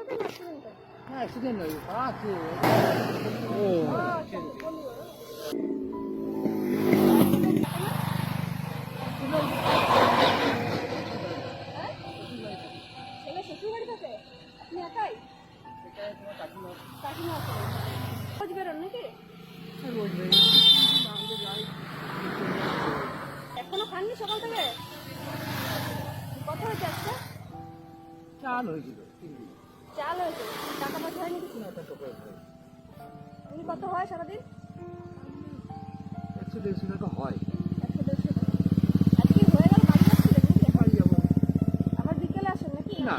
না অ্যাক্সিডেন্ট নয়, আছে। ও ছেলে শ্বশুর বাড়ি থাকে, আপনি একাই? কাকিমা আছে, খোঁজ বেরোন নাকি? এখনো খাননি সকাল থেকে? কত হয়েছে আজকে? চাল হয়েছিল, চাল হয়েছে, টাকা পয়সা হয়নি কিছু? এমনি কত হয় সারাদিন? 100-150 টাকা হয়। 100-150 টাকা। আজকে হয়ে গেল, বাড়ি যাচ্ছিলেন নাকি? বাড়ি যাবো আবার বিকেলে আসেন নাকি? না।